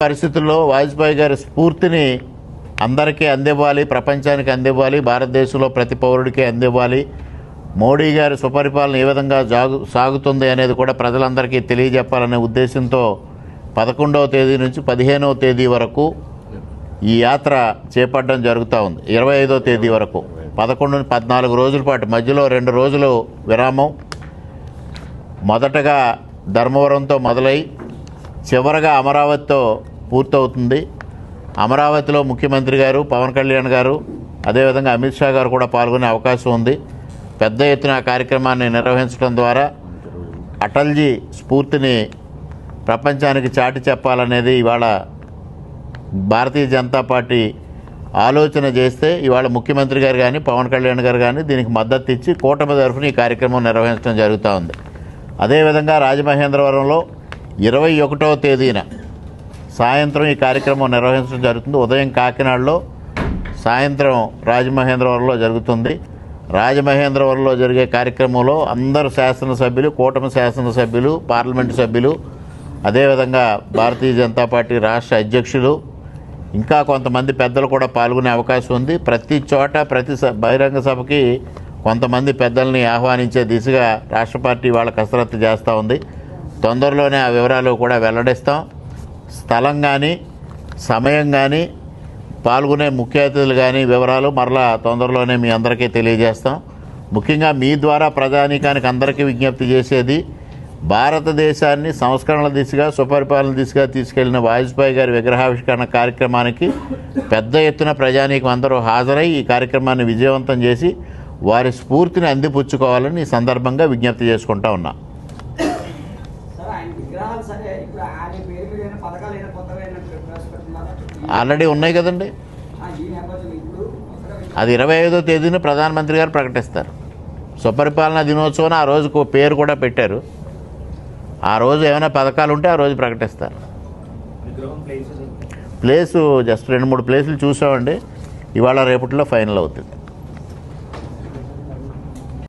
పరిస్థితుల్లో వాజ్పేయి గారి స్ఫూర్తిని అందరికీ అందివ్వాలి, ప్రపంచానికి అందివ్వాలి, భారతదేశంలో ప్రతి పౌరుడికి అందివ్వాలి. మోడీ గారి సుపరిపాలన ఏ విధంగా సాగుతుంది అనేది కూడా ప్రజలందరికీ తెలియజెప్పాలనే ఉద్దేశంతో 11వ తేదీ నుంచి 15వ తేదీ వరకు ఈ యాత్ర చేపట్టడం జరుగుతూ ఉంది. 25వ తేదీ వరకు 14 రోజుల పాటు, మధ్యలో 2 రోజులు విరామం. మొదటగా ధర్మవరంతో మొదలై చివరగా అమరావతితో పూర్తవుతుంది. అమరావతిలో ముఖ్యమంత్రి గారు, పవన్ కళ్యాణ్ గారు, అదేవిధంగా అమిత్ షా గారు కూడా పాల్గొనే అవకాశం ఉంది. పెద్ద ఎత్తున కార్యక్రమాన్ని నిర్వహించడం ద్వారా అటల్జీ స్ఫూర్తిని ప్రపంచానికి చాటి చెప్పాలనేది ఇవాళ భారతీయ జనతా పార్టీ ఆలోచన చేస్తే, ఇవాళ ముఖ్యమంత్రి గారు కానీ పవన్ కళ్యాణ్ గారు కానీ దీనికి మద్దతు ఇచ్చి కూటమి తరఫున ఈ కార్యక్రమం నిర్వహించడం జరుగుతూ ఉంది. అదేవిధంగా రాజమహేంద్రవరంలో 21వ తేదీన సాయంత్రం ఈ కార్యక్రమం నిర్వహించడం జరుగుతుంది. ఉదయం కాకినాడలో, సాయంత్రం రాజమహేంద్రవరంలో జరుగుతుంది. రాజమహేంద్రవరంలో జరిగే కార్యక్రమంలో అందరు శాసనసభ్యులు, కూటమి శాసనసభ్యులు, పార్లమెంటు సభ్యులు, అదేవిధంగా భారతీయ జనతా పార్టీ రాష్ట్ర అధ్యక్షులు, ఇంకా కొంతమంది పెద్దలు కూడా పాల్గొనే అవకాశం ఉంది. ప్రతి చోట ప్రతి బహిరంగ సభకి కొంతమంది పెద్దల్ని ఆహ్వానించే దిశగా రాష్ట్ర పార్టీ వాళ్ళ కసరత్తు చేస్తూ ఉంది. తొందరలోనే ఆ వివరాలు కూడా వెల్లడిస్తాం. స్థలం కానీ, సమయం కానీ, పాల్గొనే ముఖ్య అతిథులు కానీ వివరాలు మరలా తొందరలోనే మీ అందరికీ తెలియజేస్తాం. ముఖ్యంగా మీ ద్వారా ప్రజానీకానికి అందరికీ విజ్ఞప్తి చేసేది, భారతదేశాన్ని సంస్కరణల దిశగా, సుపరిపాలన దిశగా తీసుకెళ్లిన వాజ్పేయి గారి విగ్రహావిష్కరణ కార్యక్రమానికి పెద్ద ఎత్తున ప్రజానీకం అందరూ హాజరై ఈ కార్యక్రమాన్ని విజయవంతం చేసి వారి స్ఫూర్తిని అందిపుచ్చుకోవాలని ఈ సందర్భంగా విజ్ఞప్తి చేసుకుంటా ఉన్నాం. ఆల్రెడీ ఉన్నాయి కదండి. అది 25వ తేదీన ప్రధానమంత్రి గారు ప్రకటిస్తారు. సుపరిపాలన దినోత్సవం ఆ రోజుకు పేరు కూడా పెట్టారు. ఆ రోజు ఏమైనా పథకాలు ఉంటే ఆ రోజు ప్రకటిస్తారు. ప్లేసు జస్ట్ 2-3 ప్లేసులు చూసామండి. ఇవాళ రేపట్లో ఫైనల్ అవుతుంది.